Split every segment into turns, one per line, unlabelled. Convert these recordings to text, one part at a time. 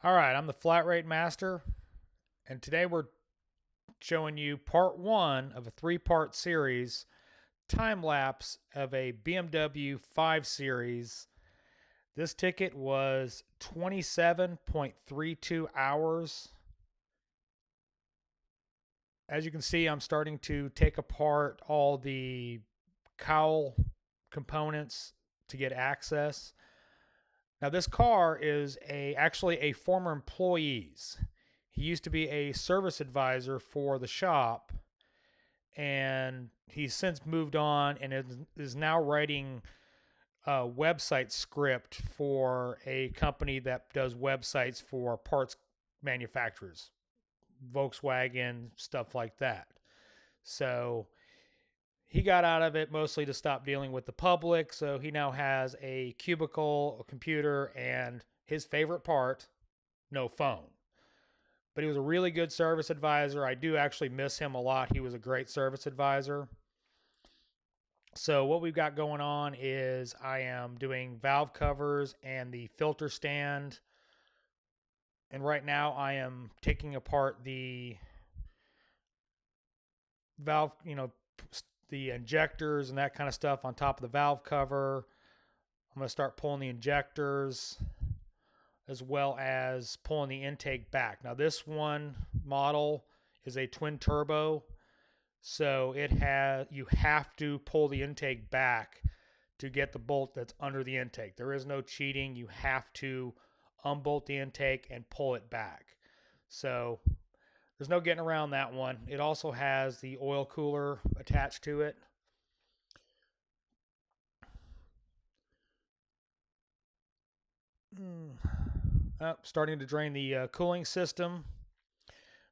All right, I'm the flatratemaster, and today we're showing you part one of a three-part series, time lapse of a BMW 5 Series. This ticket was 27.32 hours. As you can see, I'm starting to take apart all the cowl components to get access. Now, this car is actually a former employee's. He used to be a service advisor for the shop, and he's since moved on and is now writing a website script for a company that does websites for parts manufacturers, Volkswagen, stuff like that. So he got out of it mostly to stop dealing with the public. So he now has a cubicle, a computer, and his favorite part, no phone. But he was a really good service advisor. I do actually miss him a lot. He was a great service advisor. So what we've got going on is I am doing valve covers and the filter stand. And right now I am taking apart the valve, the injectors and that kind of stuff on top of the valve cover. I'm going to start pulling the injectors as well as pulling the intake back. Now this one model is a twin turbo, so you have to pull the intake back to get the bolt that's under the intake. There is no cheating. You have to unbolt the intake and pull it back. So there's no getting around that one. It also has the oil cooler attached to it. Starting to drain the cooling system.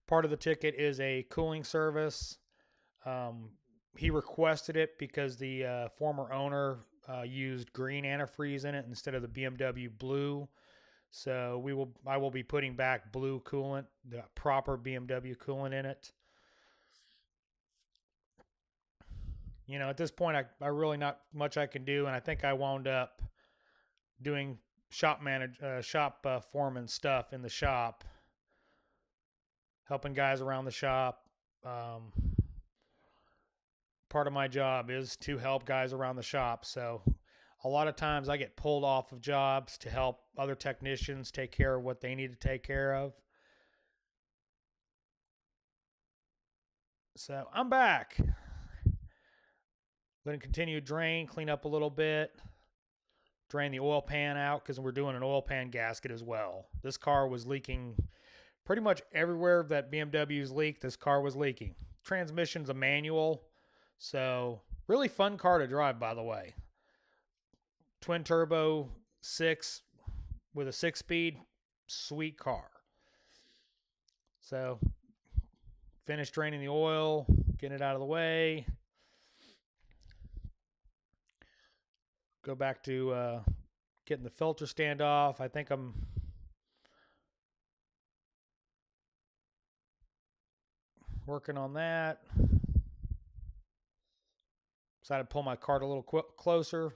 Part of the ticket is a cooling service. He requested it because the former owner used green antifreeze in it instead of the BMW blue. So I will be putting back blue coolant, the proper BMW coolant in it. At this point, I really not much I can do, and I think I wound up doing shop foreman stuff in the shop, helping guys around the shop. Part of my job is to help guys around the shop, so a lot of times I get pulled off of jobs to help other technicians take care of what they need to take care of. So I'm back. I'm going to continue to drain, clean up a little bit, drain the oil pan out because we're doing an oil pan gasket as well. This car was leaking pretty much everywhere that BMW's leaked. This car was leaking. Transmission's a manual, so really fun car to drive, by the way. Twin turbo 6 with a 6-speed, sweet car. So finished draining the oil, getting it out of the way. Go back to getting the filter stand off. I think I'm working on that. Decided to pull my cart a little closer.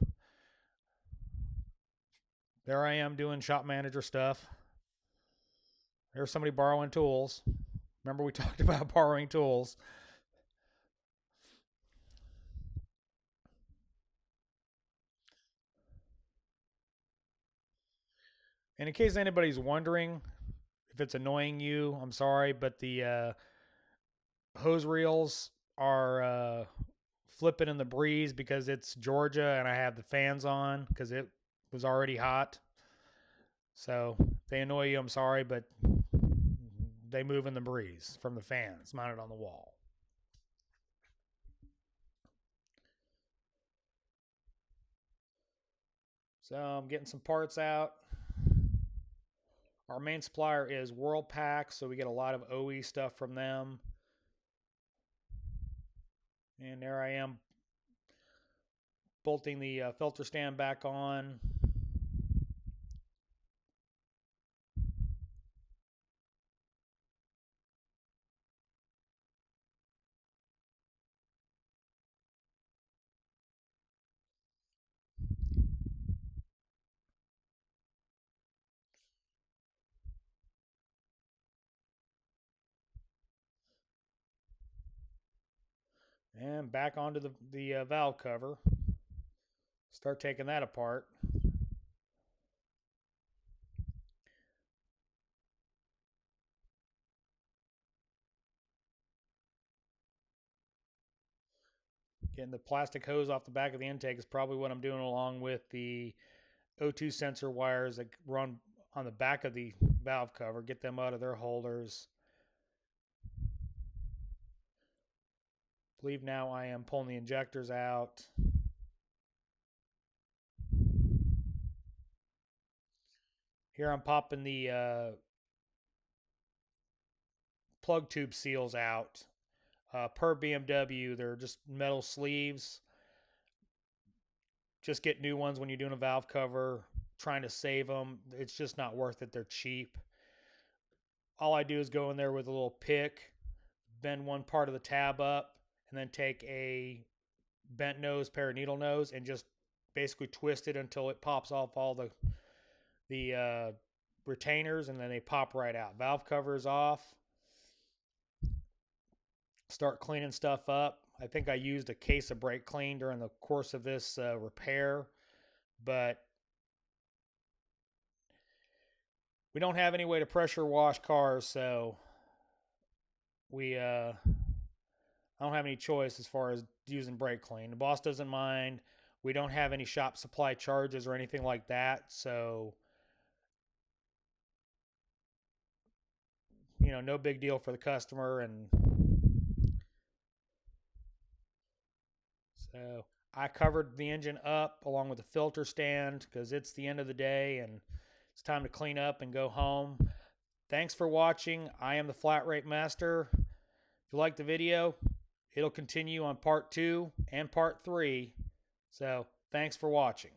There I am doing shop manager stuff. There's somebody borrowing tools. Remember we talked about borrowing tools. And in case anybody's wondering if it's annoying you, I'm sorry, but the hose reels are flipping in the breeze because it's Georgia and I have the fans on because it was already hot. So if they annoy you, I'm sorry, but they move in the breeze from the fans mounted on the wall. So I'm getting some parts out. Our main supplier is Worldpac, so we get a lot of OE stuff from them. And there I am bolting the filter stand back on. And back onto the valve cover. Start taking that apart. Getting the plastic hose off the back of the intake is probably what I'm doing, along with the O2 sensor wires that run on the back of the valve cover. Get them out of their holders. I believe now I am pulling the injectors out. Here I'm popping the plug tube seals out. Per BMW, they're just metal sleeves. Just get new ones when you're doing a valve cover. Trying to save them, it's just not worth it. They're cheap. All I do is go in there with a little pick, bend one part of the tab up, and then take a bent nose pair of needle nose and just basically twist it until it pops off all the retainers, and then they pop right out. Valve cover is off. Start cleaning stuff up. I think I used a case of brake clean during the course of this repair, but we don't have any way to pressure wash cars, so I don't have any choice as far as using brake clean. The boss doesn't mind. We don't have any shop supply charges or anything like that, so no big deal for the customer. And so I covered the engine up along with the filter stand because it's the end of the day and it's time to clean up and go home. Thanks for watching. I am the Flatratemaster. If you like the video, it'll continue on part 2 and part 3. So thanks for watching.